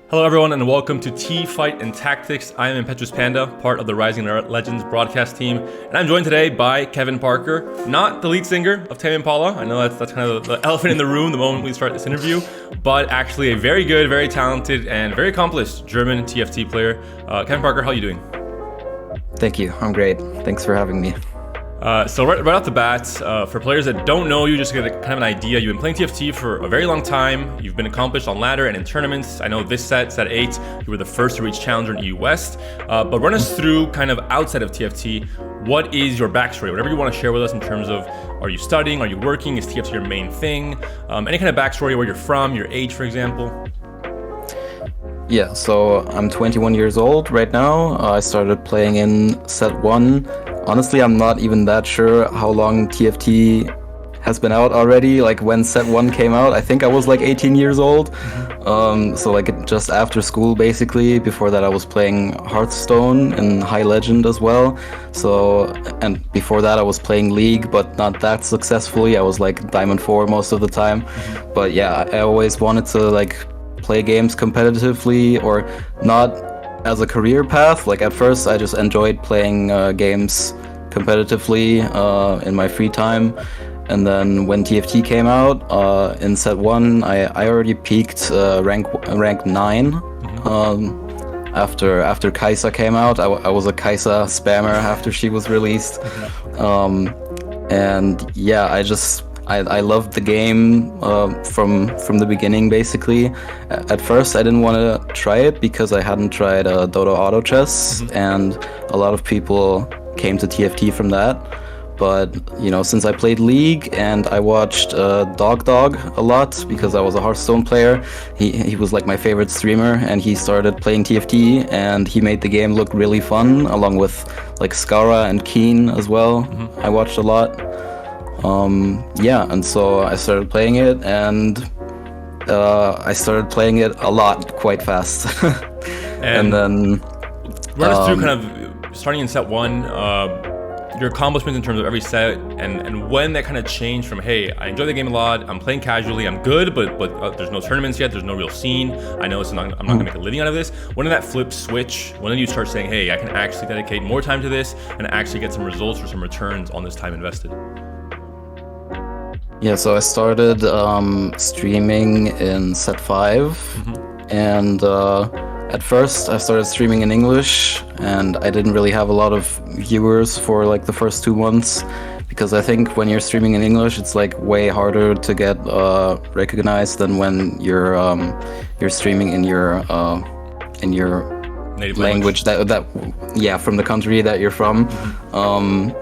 Hello everyone and welcome to Teamfight and Tactics. I am ImpetuousPanda, part of the Rising Legends broadcast team, and I'm joined today by KevinParker, not the lead singer of Tame Impala. I know that's kind of the elephant in the room the moment we start this interview, but actually a very good, very talented, and very accomplished German TFT player. KevinParker, how are you doing? Thank you. I'm great. Thanks for having me. So right off the bat, for players that don't know you, just to get kind of an idea, you've been playing TFT for a very long time. You've been accomplished on ladder and in tournaments. I know this set 8, you were the first to reach Challenger in EU West. But run us through kind of outside of TFT, what is your backstory? Whatever you want to share with us in terms of, are you studying, are you working, is TFT your main thing? Any kind of backstory, where you're from, your age, for example. Yeah, so I'm 21 years old right now. I started playing in set 1. Honestly, I'm not even that sure how long TFT has been out already. Like when set 1 came out, I think I was like 18 years old. So like just after school, basically. Before that, I was playing Hearthstone and High Legend as well. So, and before that, I was playing League, but not that successfully. I was like Diamond 4 most of the time. But yeah, I always wanted to like play games competitively, or not as a career path. Like at first I just enjoyed playing games competitively in my free time, and then when TFT came out in set 1, I already peaked rank 9. After Kai'Sa came out. I was a Kai'Sa spammer after she was released. And yeah, I loved the game from the beginning, basically. At first, I didn't want to try it because I hadn't tried Dota Auto Chess, and a lot of people came to TFT from that. But, you know, since I played League and I watched Dog a lot because I was a Hearthstone player, he was like my favorite streamer, and he started playing TFT, and he made the game look really fun, along with like Skara and Keen as well. I watched a lot. Yeah, and so I started playing it, and I started playing it a lot, quite fast. and then run us through kind of starting in set 1, your accomplishments in terms of every set, and when that kind of changed from, hey, I enjoy the game a lot, I'm playing casually, I'm good, but there's no tournaments yet, there's no real scene, I know I'm not gonna make a living out of this. When did that flip switch? When did you start saying, hey, I can actually dedicate more time to this and actually get some results or some returns on this time invested? Yeah, so I started streaming in set 5, and at first I started streaming in English, and I didn't really have a lot of viewers for like the first 2 months, because I think when you're streaming in English, it's like way harder to get recognized than when you're streaming in your native language that from the country that you're from,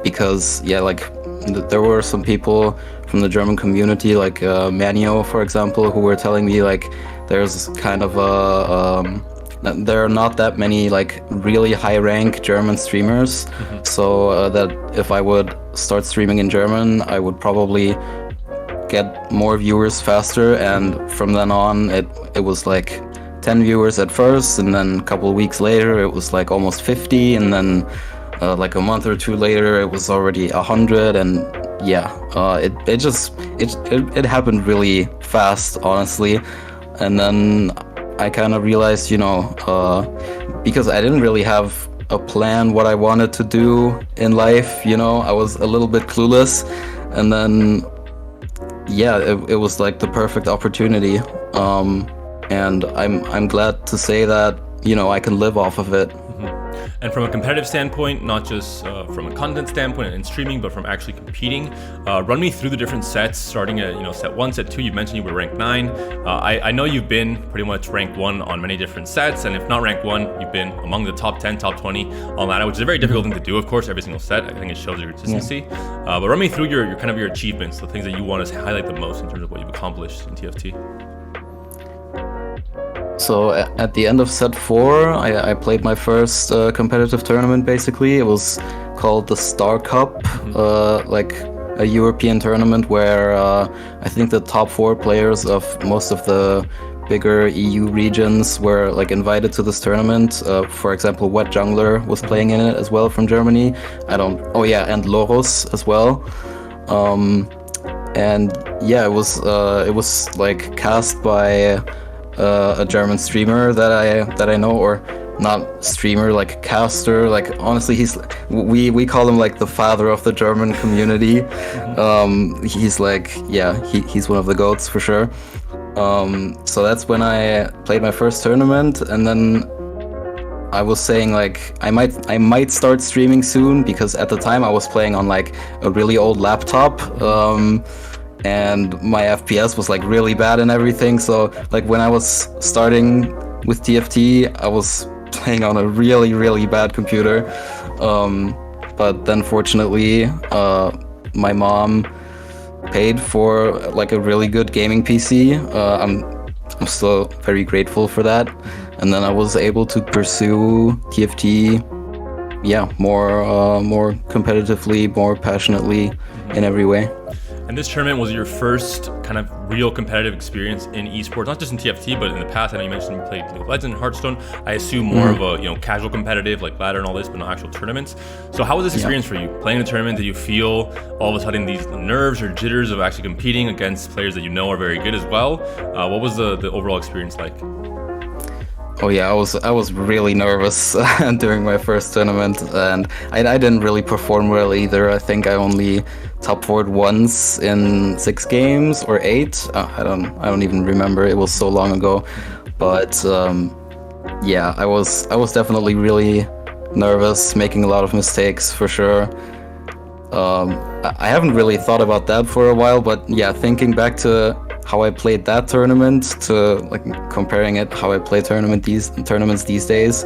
because yeah, like there were some people from the German community, like Manio, for example, who were telling me like there's kind of there are not that many like really high rank German streamers, so that if I would start streaming in German, I would probably get more viewers faster. And from then on, it was like 10 viewers at first, and then a couple of weeks later it was like almost 50, and then like a month or 2 later it was already 100. And yeah, it happened really fast, honestly. And then I kind of realized, you know, because I didn't really have a plan what I wanted to do in life, you know, I was a little bit clueless. And then yeah, it was like the perfect opportunity, and I'm glad to say that, you know, I can live off of it. And from a competitive standpoint, not just from a content standpoint and streaming, but from actually competing, run me through the different sets, starting at, you know, set 1, set 2. You mentioned you were ranked 9. I know you've been pretty much ranked 1 on many different sets, and if not ranked 1, you've been among the top 10, top 20 on ladder, which is a very difficult thing to do, of course, every single set. I think it shows your consistency. But run me through your kind of your achievements, the things that you want to highlight the most in terms of what you've accomplished in TFT. So at the end of set 4, I played my first competitive tournament, basically. It was called the Star Cup, like a European tournament where I think the top 4 players of most of the bigger EU regions were like invited to this tournament. For example, Wet Jungler was playing in it as well from Germany. And Loros as well. And yeah, it was like cast by a German streamer that I know, or not streamer, like caster. Like honestly, we call him like the father of the German community. He's like, yeah, he's one of the goats for sure. So that's when I played my first tournament, and then I was saying like I might start streaming soon, because at the time I was playing on like a really old laptop, and my FPS was like really bad and everything. So like when I was starting with TFT, I was playing on a really bad computer. But then fortunately, my mom paid for like a really good gaming PC. I'm still very grateful for that. And then I was able to pursue TFT, yeah, more competitively, more passionately in every way. And this tournament was your first kind of real competitive experience in esports, not just in TFT, but in the past. I know you mentioned you played League of Legends, Hearthstone. I assume more of a casual competitive like ladder and all this, but not actual tournaments. So how was this experience for you? Playing the tournament, did you feel all of a sudden these nerves or jitters of actually competing against players that you know are very good as well? What was the overall experience like? Oh yeah, I was really nervous during my first tournament, and I didn't really perform well either. I think I only top 4'd once in 6 games or 8. I don't even remember. It was so long ago. But yeah, I was definitely really nervous, making a lot of mistakes for sure. I haven't really thought about that for a while, but yeah, thinking back to how I played that tournament to like comparing it how I play tournaments these days,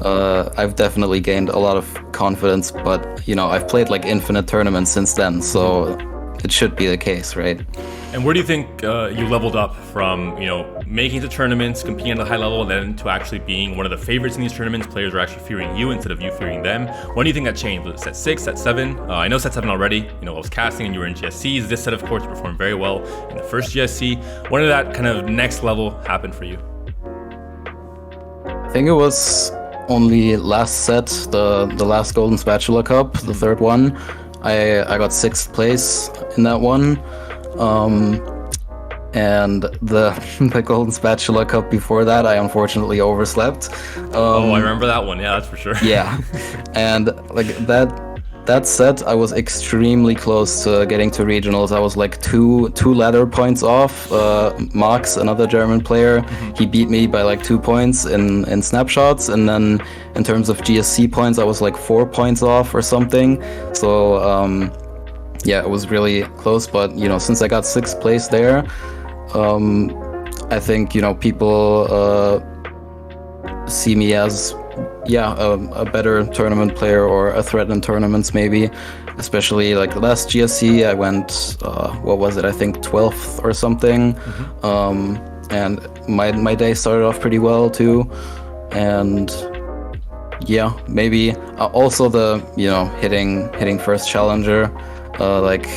I've definitely gained a lot of confidence. But I've played like infinite tournaments since then, so it should be the case, right? And where do you think you leveled up from, making the tournaments, competing at a high level, and then to actually being one of the favorites in these tournaments? Players are actually fearing you instead of you fearing them. When do you think that changed? Was it set 6, set 7? I know set 7 already. I was casting and you were in GSCs. This set, of course, performed very well in the first GSC. When did that kind of next level happen for you? I think it was only last set, the last Golden Spatula Cup, the third one. I got 6th place in that one. And the Golden Spatula Cup before that, I unfortunately overslept. I remember that one. Yeah, that's for sure. Yeah, and like that set, I was extremely close to getting to regionals. I was like two ladder points off. Max, another German player, he beat me by like 2 points in snapshots, and then in terms of GSC points, I was like 4 points off or something. So yeah, it was really close. But since I got 6th place there, I think people see me as a better tournament player or a threat in tournaments maybe. Especially like the last GSC, I went what was it? I think 12th or something. And my day started off pretty well too. And yeah, maybe also the hitting first challenger, like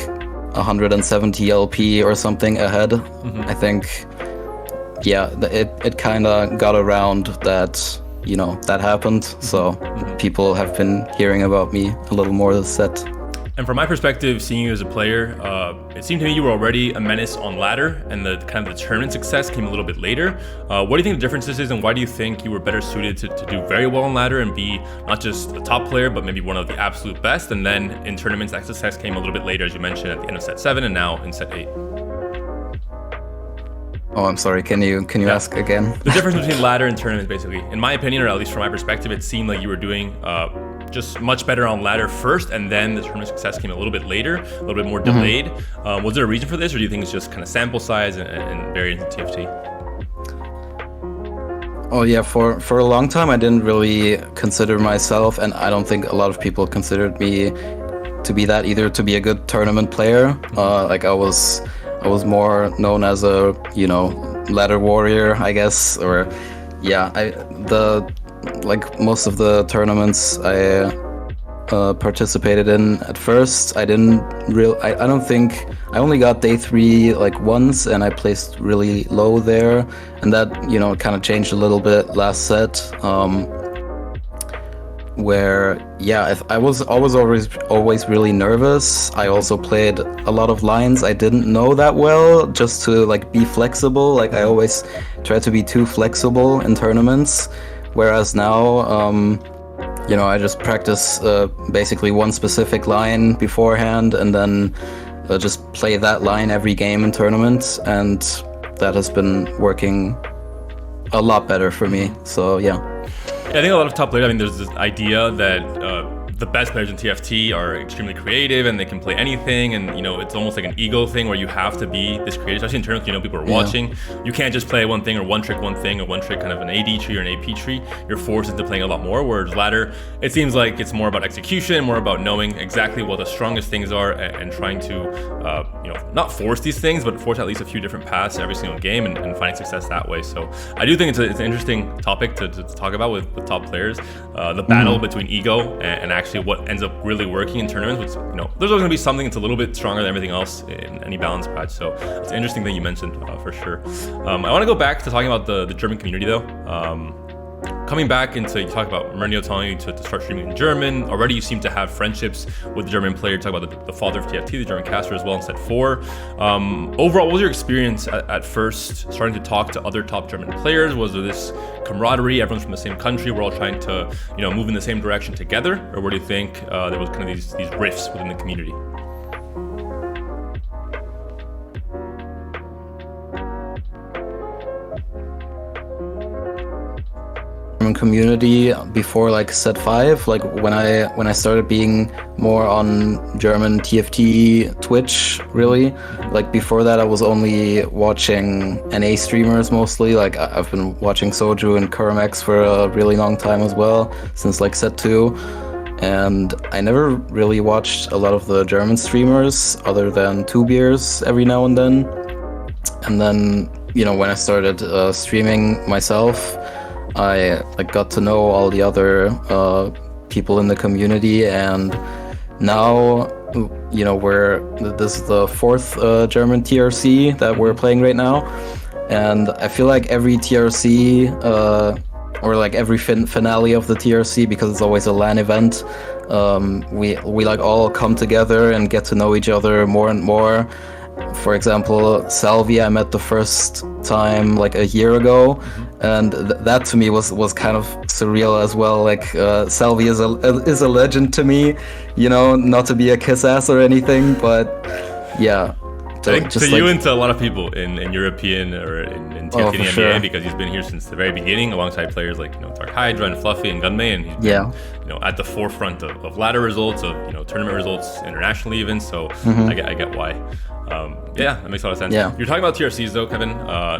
170 LP or something ahead. I think it kind of got around that that happened, so people have been hearing about me a little more this set. And from my perspective, seeing you as a player, it seemed to me you were already a menace on ladder, and the kind of the tournament success came a little bit later. What do you think the differences is, and why do you think you were better suited to do very well on ladder and be not just a top player, but maybe one of the absolute best? And then in tournaments, that success came a little bit later, as you mentioned, at the end of set 7 and now in set 8. Oh, I'm sorry. Can you ask again? The difference between ladder and tournaments, basically. In my opinion, or at least from my perspective, it seemed like you were doing just much better on ladder first, and then the tournament success came a little bit later, a little bit more delayed. Was there a reason for this, or do you think it's just kind of sample size and variance in TFT? Oh yeah, for a long time I didn't really consider myself, and I don't think a lot of people considered me to be that either, to be a good tournament player. Like I was more known as a ladder warrior, I guess, or most of the tournaments I participated in at first, I don't think I only got day 3 like once, and I placed really low there, and that kind of changed a little bit last set. where I was always really nervous. I also played a lot of lines I didn't know that well, just to like be flexible. Like I always try to be too flexible in tournaments, whereas now I just practice basically one specific line beforehand, and then just play that line every game in tournaments, and that has been working a lot better for me. So yeah, I think a lot of top players, I mean, there's this idea that the best players in TFT are extremely creative and they can play anything, and it's almost like an ego thing where you have to be this creative, especially in terms people are watching. You can't just play one thing or one trick thing or one trick kind of an AD tree or an AP tree. You're forced into playing a lot more, whereas ladder, it seems like it's more about execution, more about knowing exactly what the strongest things are, and trying to not force these things, but force at least a few different paths every single game, and finding success that way. So I do think it's an interesting topic to talk about with top players, the battle between ego and actually what ends up really working in tournaments. Which, there's always going to be something that's a little bit stronger than everything else in any balance patch. So it's an interesting thing you mentioned for sure. I want to go back to talking about the German community though. Coming back into, you talk about Mourinho telling you to start streaming in German. Already you seem to have friendships with the German player. Talk about the father of TFT, the German caster as well in set 4. Overall, what was your experience at first starting to talk to other top German players? Was there this camaraderie, everyone's from the same country, we're all trying to move in the same direction together? Or where do you think there was kind of these rifts within the community? Community before like set 5, like when I started being more on German TFT Twitch, really, like before that I was only watching NA streamers mostly. Like I've been watching Soju and Kuramax for a really long time as well, since like set 2, and I never really watched a lot of the German streamers other than Two Beers every now and then. And then when I started streaming myself, I got to know all the other people in the community, and now this is the 4th German TRC that we're playing right now, and I feel like every TRC or like every finale of the TRC, because it's always a LAN event, we like all come together and get to know each other more and more. For example, Salvi I met the first time like a year ago, and that to me was kind of surreal as well. Like Salvi is a legend to me, not to be a kiss ass or anything, but yeah. I think to you and to a lot of people in European or in TFT and EMEA, sure, because he's been here since the very beginning alongside players like Dark Hydra and Fluffy and Gunmei, and he's been at the forefront of ladder results, of tournament results internationally even. So I get why. That makes a lot of sense. You're talking about TRCs though, Kevin.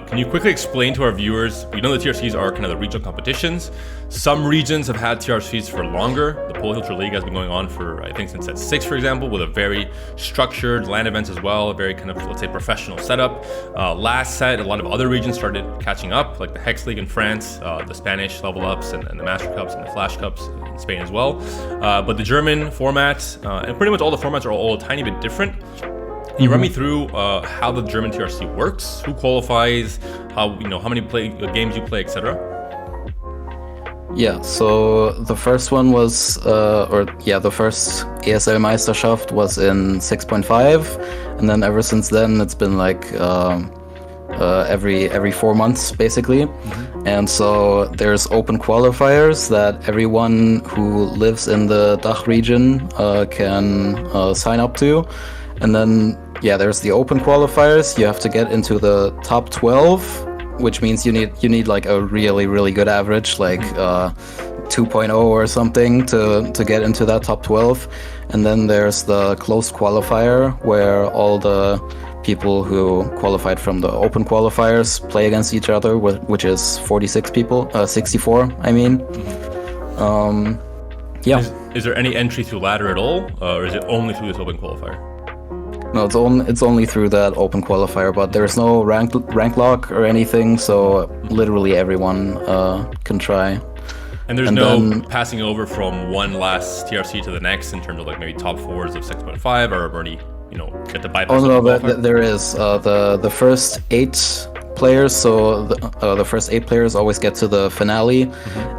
Can you quickly explain to our viewers, we know the TRCs are kind of the regional competitions. Some regions have had TRCs for longer. The Pole Hilter League has been going on for, I think, since set 6, for example, with a very structured LAN events as well, a very kind of, let's say, professional setup. Last set, a lot of other regions started catching up, like the Hex League in France, the Spanish level ups, and the Master Cups and the Flash Cups in Spain as well. But the German format, and pretty much all the formats are all a tiny bit different. Can you run me through how the German TRC works? Who qualifies? How many games you play, etc.? Yeah. So the first one was, the first ESL Meisterschaft was in 6.5, and then ever since then it's been like every 4 months basically. And so there's open qualifiers that everyone who lives in the DACH region can sign up to. And then, there's the open qualifiers. You have to get into the top 12, which means you need like a really, really good average, like 2.0 or something to get into that top 12. And then there's the closed qualifier, where all the people who qualified from the open qualifiers play against each other, which is 46 people, 64, I mean. Is there any entry through ladder at all, or is it only through this open qualifier? No, it's only through that open qualifier, but there's no rank lock or anything, so literally everyone can try. And there's no passing over from one last TRC to the next in terms of like maybe top 4s of 6.5, or already get the bypass. Oh no, there is the first 8 players, so the first 8 players always get to the finale,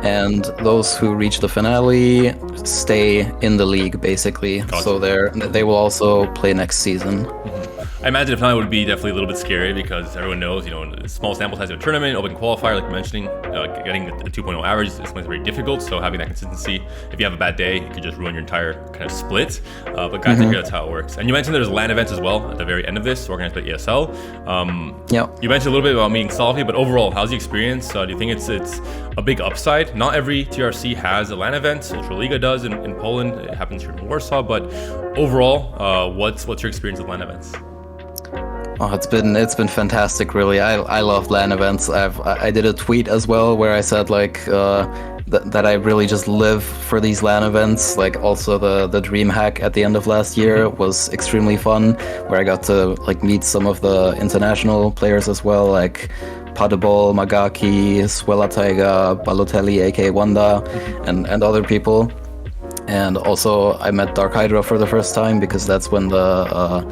and those who reach the finale stay in the league, basically. Gotcha. So they will also play next season. I imagine the finale would be definitely a little bit scary because everyone knows, small sample size of a tournament, open qualifier, like you're mentioning, getting a 2.0 average is something very difficult. So having that consistency, if you have a bad day, it could just ruin your entire kind of split. But guys, I hear that's how it works. And you mentioned there's LAN events as well at the very end of this, organized by ESL. You mentioned a little bit about meeting Salvi, but overall, how's the experience? Do you think it's a big upside? Not every TRC has a LAN event. Ultraliga does in Poland. It happens here in Warsaw. But overall, what's your experience with LAN events? Oh, it's been fantastic, really. I love LAN events. I did a tweet as well where I said like that I really just live for these LAN events. Like also the Dream Hack at the end of last year was extremely fun, where I got to like meet some of the international players as well, like Padebol, Magaki, Swella Taiga, Balotelli, aka Wanda, and other people. And also I met Dark Hydra for the first time because that's when the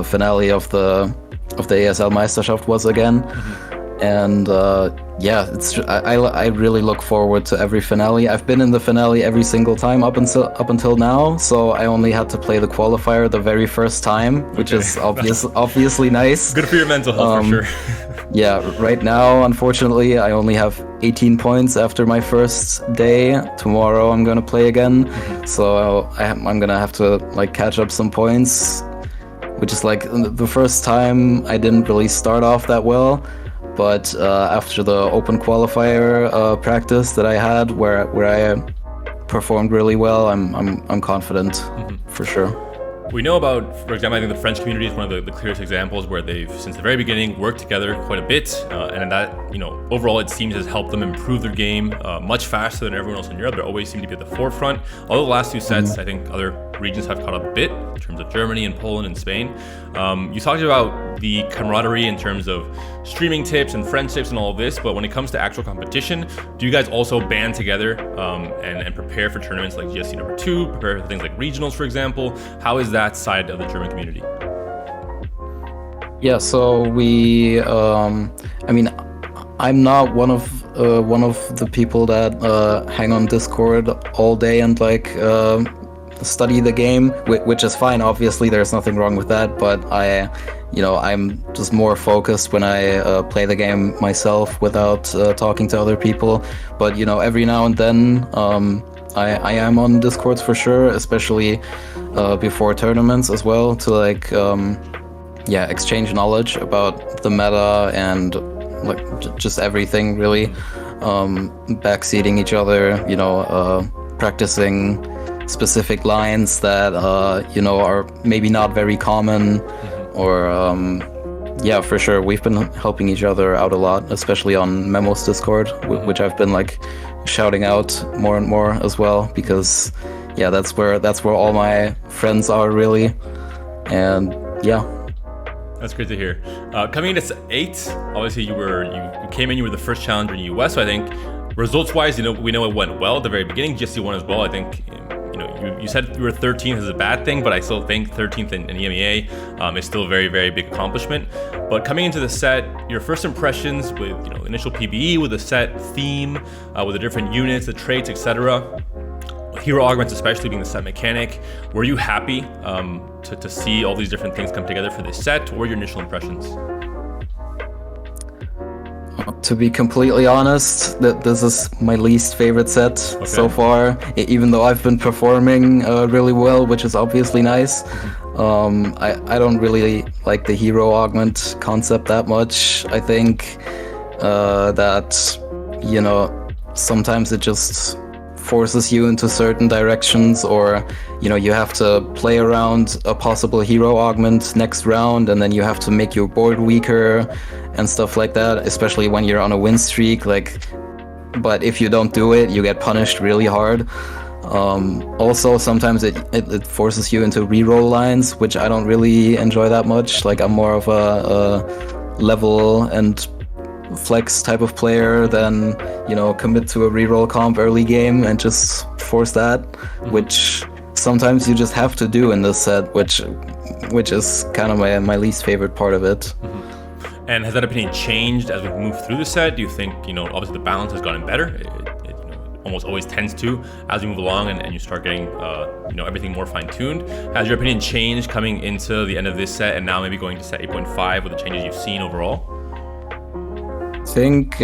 finale of the ASL Meisterschaft was again. And I really look forward to every finale. I've been in the finale every single time up until now, so I only had to play the qualifier the very first time, which is obviously nice. Good for your mental health, for sure. Yeah, right now, unfortunately, I only have 18 points after my first day. Tomorrow I'm gonna play again, so I'm gonna have to like catch up some points, which is like the first time I didn't really start off that well. But after the open qualifier practice that I had, where I performed really well, I'm confident for sure. We know about, for example, I think the French community is one of the clearest examples where they've, since the very beginning, worked together quite a bit, and that, overall it seems has helped them improve their game much faster than everyone else in Europe. They always seem to be at the forefront. Although the last 2 sets, I think other regions have caught up a bit in terms of Germany and Poland and Spain. You talked about the camaraderie in terms of streaming tips and friendships and all of this, but when it comes to actual competition, do you guys also band together and prepare for tournaments like GSC number 2, prepare for things like regionals, for example? How is that side of the German community? Yeah, so we, I'm not one of the people that hang on Discord all day and like study the game, which is fine. Obviously, there's nothing wrong with that, but I'm just more focused when I play the game myself without talking to other people. But every now and then I am on Discords for sure, especially before tournaments as well, to like exchange knowledge about the meta and like just everything really, backseating each other, practicing specific lines that are maybe not very common, or for sure we've been helping each other out a lot, especially on Memo's Discord, which I've been like shouting out more and more as well, because that's where all my friends are really. And that's great to hear. Coming into set 8, obviously you came in, you were the first challenger in the US, so I think results wise, we know it went well at the very beginning. GSC won as well. I think you said you were 13th is a bad thing, but I still think 13th in EMEA is still a very, very big accomplishment. But coming into the set, your first impressions with initial PBE, with the set theme, with the different units, the traits, etc. Hero augments especially being the set mechanic, were you happy to see all these different things come together for this set? What were your initial impressions? To be completely honest, this is my least favorite set so far, even though I've been performing really well, which is obviously nice. I don't really like the hero augment concept that much. I think that sometimes it just forces you into certain directions, or you have to play around a possible hero augment next round, and then you have to make your board weaker and stuff like that, especially when you're on a win streak. But if you don't do it, you get punished really hard. Also, sometimes it forces you into reroll lines, which I don't really enjoy that much. Like, I'm more of a level and flex type of player than commit to a reroll comp early game and just force that, which sometimes you just have to do in this set, which is kind of my least favorite part of it. And has that opinion changed as we've moved through the set? Do you think, obviously the balance has gotten better? It almost always tends to as you move along and you start getting, everything more fine-tuned. Has your opinion changed coming into the end of this set and now maybe going to set 8.5 with the changes you've seen overall? I think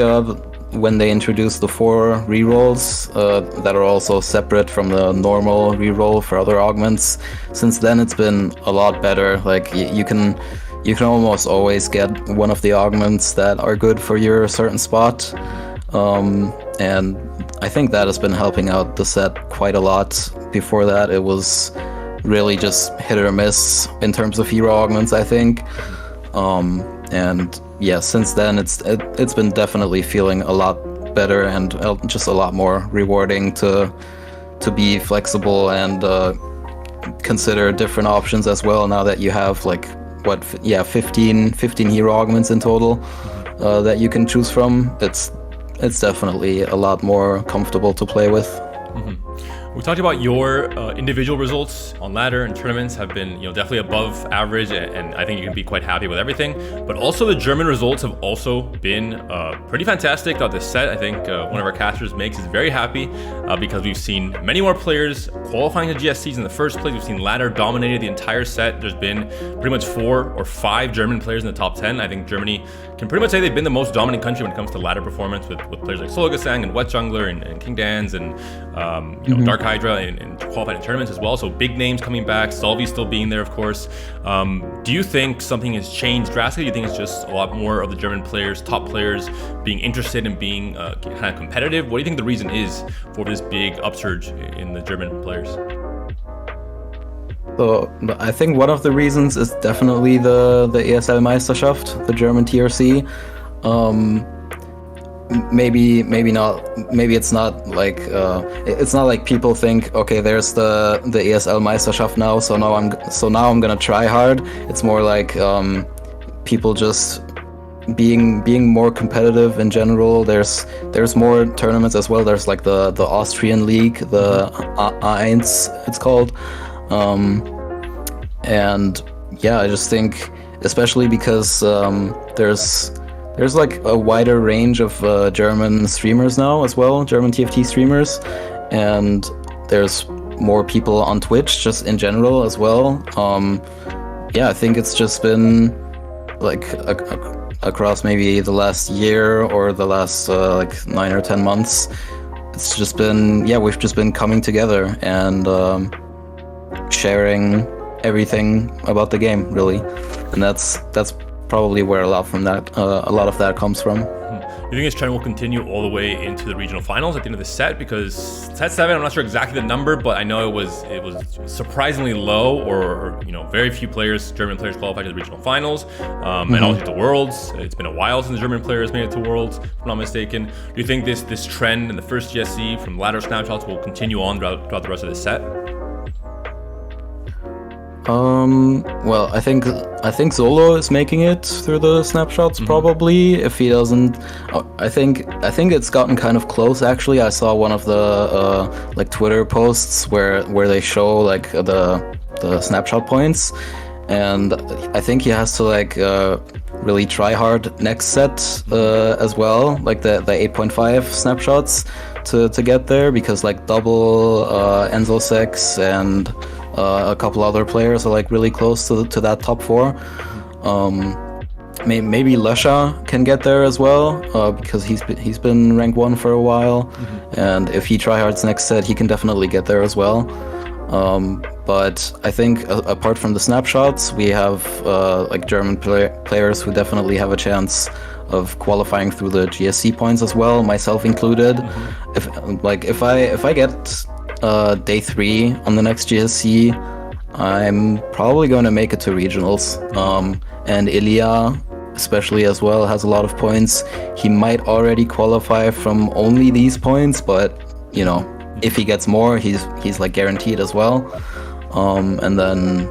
when they introduced the 4 rerolls that are also separate from the normal reroll for other augments, since then it's been a lot better. Like you can almost always get one of the augments that are good for your certain spot, and I think that has been helping out the set quite a lot. Before that, it was really just hit or miss in terms of hero augments, I think. And yeah, since then it's been definitely feeling a lot better and just a lot more rewarding to be flexible and consider different options as well. Now that you have 15 hero augments in total that you can choose from, it's definitely a lot more comfortable to play with. We talked about your individual results on ladder and tournaments have been, definitely above average, and I think you can be quite happy with everything. But also the German results have also been pretty fantastic throughout this set. I think one of our casters, Makes, is very happy because we've seen many more players qualifying to GSCs in the first place. We've seen ladder dominated the entire set. There's been pretty much 4 or 5 German players in the top 10. I think Germany can pretty much say they've been the most dominant country when it comes to ladder performance with players like Solgasang and Wet Jungler and King Dan's and Dark Hydra and qualified in tournaments as well. So big names coming back, Solvi still being there, of course. Do you think something has changed drastically? Do you think it's just a lot more of the German players, top players, being interested in being kind of competitive? What do you think the reason is for this big upsurge in the German players? So I think one of the reasons is definitely the ESL Meisterschaft, the German TRC. Maybe not. Maybe it's not like people think, okay, there's the ESL Meisterschaft now, so now I'm gonna try hard. It's more like people just being more competitive in general. There's more tournaments as well. There's like the Austrian League, the A1 it's called, and yeah, I just think, especially because there's like a wider range of German streamers now as well, German TFT streamers, and there's more people on Twitch just in general as well. Yeah, I think it's just been like across maybe the last year or the last 9 or 10 months, it's just been, we've just been coming together and sharing everything about the game, really, and that's probably where a lot of that comes from. You think this trend will continue all the way into the regional finals at the end of the set? Because set 7, I'm not sure exactly the number, but I know it was surprisingly low, or very few German players qualified to the regional finals, and also to Worlds. It's been a while since German players made it to Worlds, if I'm not mistaken. Do you think this trend in the first GSC from ladder snapshots will continue on throughout the rest of the set? Well, I think Zolo is making it through the snapshots probably. If he doesn't, I think it's gotten kind of close actually. I saw one of the Twitter posts where they show the snapshot points, and I think he has to really try hard next set as well, like the 8.5 snapshots to get there, because double Enzo Sex and a couple other players are really close to that top 4. Maybe Lesha can get there as well, because he's been ranked 1 for a while, and if he tryhards next set, he can definitely get there as well. But I think apart from the snapshots, we have German players who definitely have a chance of qualifying through the GSC points as well, myself included. If I get day 3 on the next GSC, I'm probably going to make it to regionals. And Ilya especially as well has a lot of points. He might already qualify from only these points, but if he gets more, he's guaranteed as well. And then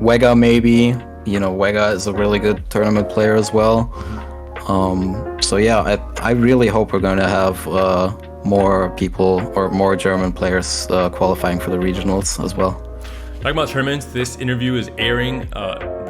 Wega, maybe, Wega is a really good tournament player as well. So yeah, I really hope we're going to have more people or more German players qualifying for the regionals as well. Talking about tournaments, this interview is airing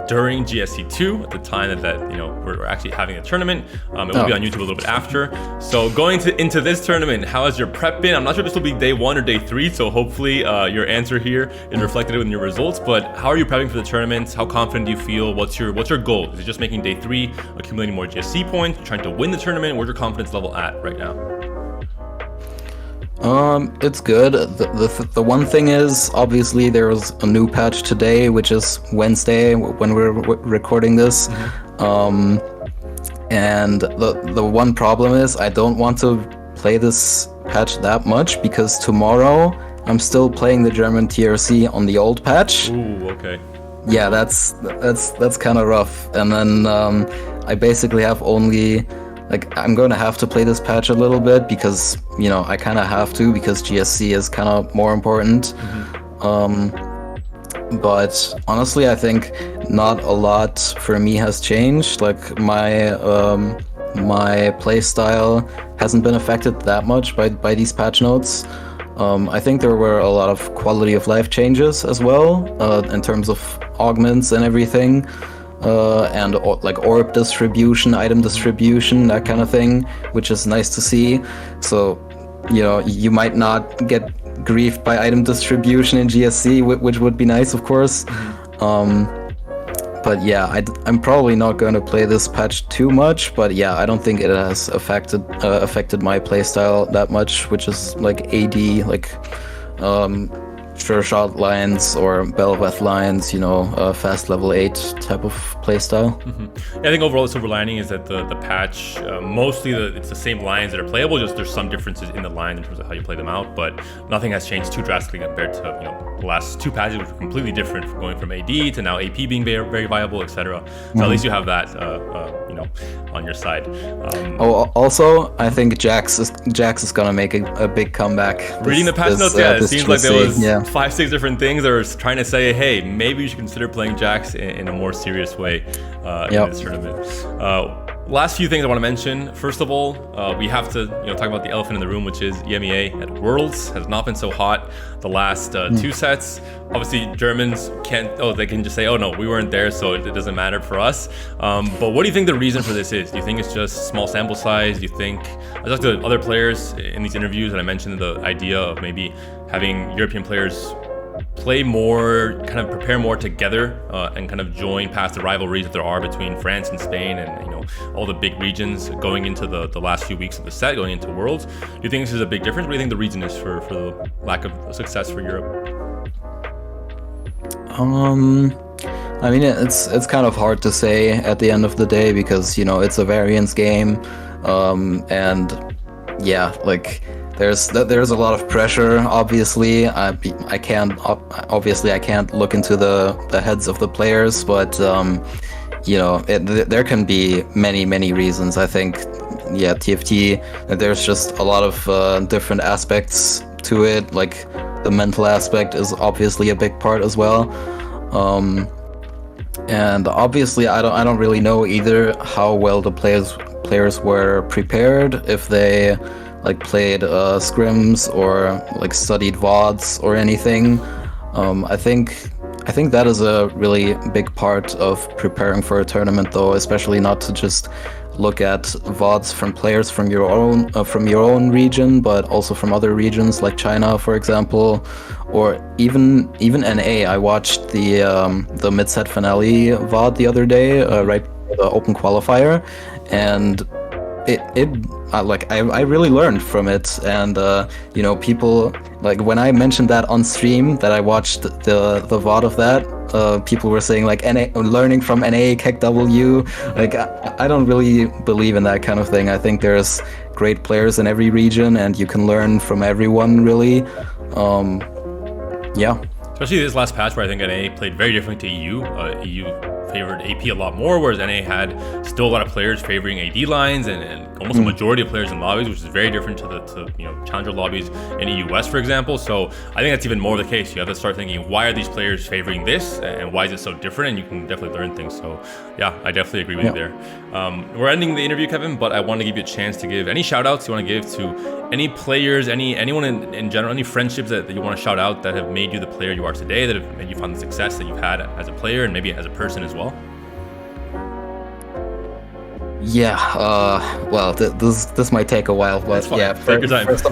during GSC2 at the time that we're actually having a tournament. It will be on YouTube a little bit after. So going into this tournament, how has your prep been? I'm not sure if this will be day 1 or day 3, so hopefully your answer here is reflected in your results. But how are you prepping for the tournament? How confident do you feel? What's your goal? Is it just making day 3, accumulating more GSC points, trying to win the tournament? Where's your confidence level at right now? It's good. The one thing is, obviously, there was a new patch today, which is Wednesday when we're recording this. And the one problem is I don't want to play this patch that much because tomorrow I'm still playing the German TRC on the old patch. Ooh, okay. Yeah, that's kind of rough. And then I basically have only... I'm going to have to play this patch a little bit because, I kind of have to because GSC is kind of more important. But honestly, I think not a lot for me has changed. Like my play style hasn't been affected that much by these patch notes. I think there were a lot of quality of life changes as well in terms of augments and everything. And orb distribution, item distribution, that kind of thing, which is nice to see. So, you might not get griefed by item distribution in GSC, which would be nice, of course. But yeah, I'm probably not going to play this patch too much, but yeah, I don't think it has affected my playstyle that much, which is like AD, sure shot lines or Belveth lines, fast level 8 type of playstyle. Yeah, I think overall the silver lining is that the patch, mostly it's the same lines that are playable, just there's some differences in the lines in terms of how you play them out, but nothing has changed too drastically compared to the last 2 patches, which were completely different, from going from AD to now AP being very, very viable, etc. So at least you have that on your side. Also, I think Jax is gonna make a big comeback. Reading the patch notes, it seems like there was 5-6 different things that were trying to say, hey, maybe you should consider playing Jax in a more serious way in this tournament. Last few things I want to mention. First of all, we have to talk about the elephant in the room, which is EMEA at Worlds has not been so hot the last 2 sets. Obviously, Germans they can just say, oh no, we weren't there, so it doesn't matter for us. But what do you think the reason for this is? Do you think it's just small sample size? Do you think, I talked to other players in these interviews, and I mentioned the idea of maybe having European players play more, kind of prepare more together, and kind of join past the rivalries that there are between France and Spain and all the big regions going into the last few weeks of the set, going into Worlds. Do you think this is a big difference? What do you think the reason is for the lack of success for Europe? I mean, it's kind of hard to say at the end of the day because it's a variance game, and yeah, there's a lot of pressure. Obviously, I can't look into the heads of the players, but there can be many reasons. I think TFT, there's just a lot of different aspects to it. Like the mental aspect is obviously a big part as well. And obviously, I don't really know either how well the players were prepared, if they played scrims or studied VODs or anything. I think that is a really big part of preparing for a tournament, though, especially not to just look at VODs from players from your own region, but also from other regions like China, for example, or even NA. I watched the mid-set finale VOD the other day, right before the open qualifier, and I really learned from it, and people, when I mentioned that on stream that I watched the VOD of that, people were saying NA, learning from NA, Keck W. I don't really believe in that kind of thing. I think there's great players in every region, and you can learn from everyone, really. Especially this last patch where I think NA played very differently to EU. EU favored AP a lot more, whereas NA had still a lot of players favoring AD lines and almost a majority of players in lobbies, which is very different to the challenger lobbies in EU West, for example. So I think that's even more the case. You have to start thinking, why are these players favoring this, and why is it so different? And you can definitely learn things. So yeah, I definitely agree with you there. We're ending the interview, Kevin, but I want to give you a chance to give any shout outs you want to give to any players, anyone in general, any friendships that you want to shout out that have made you the player you are today, that have made you find the success that you've had as a player and maybe as a person as well. well? Yeah, well, this might take a while, but yeah. Take your time. First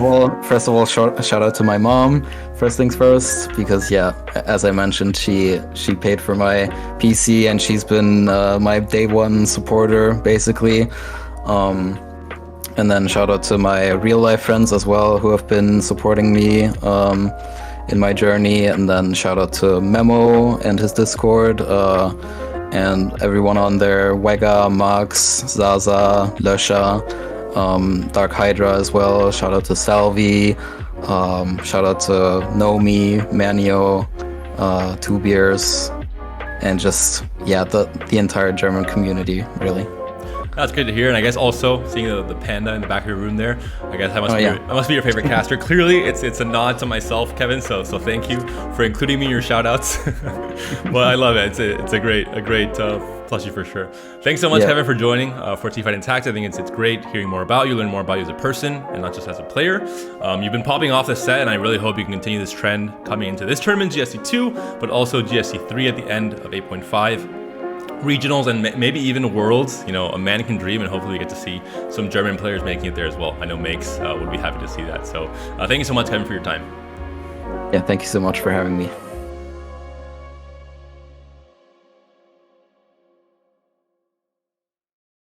of all, shout out to my mom. First things first, because yeah, as I mentioned, she paid for my PC and she's been my day one supporter basically. And then shout out to my real life friends as well who have been supporting me in my journey. And then shout out to Memo and his Discord. And everyone on there, Wega, Max, Zaza, Löscha, Dark Hydra as well. Shout out to Salvi. Shout out to Nomi, Manio, Two Beers, and just, yeah, the entire German community, really. That's good to hear, and I guess also seeing the panda in the back of your room there, I guess that must be your favorite caster. Clearly, it's a nod to myself, Kevin. So thank you for including me in your shoutouts. Well, I love it. It's a great plushie for sure. Thanks so much, Kevin, for joining for Teamfight Intact. I think it's great hearing more about you, learning more about you as a person, and not just as a player. You've been popping off the set, and I really hope you can continue this trend coming into this tournament, GSC 2, but also GSC 3 at the end of 8.5. Regionals and maybe even Worlds, a man can dream, and hopefully we get to see some German players making it there as well. I know Makes would be happy to see that. So thank you so much, Kevin, for your time. Yeah, thank you so much for having me.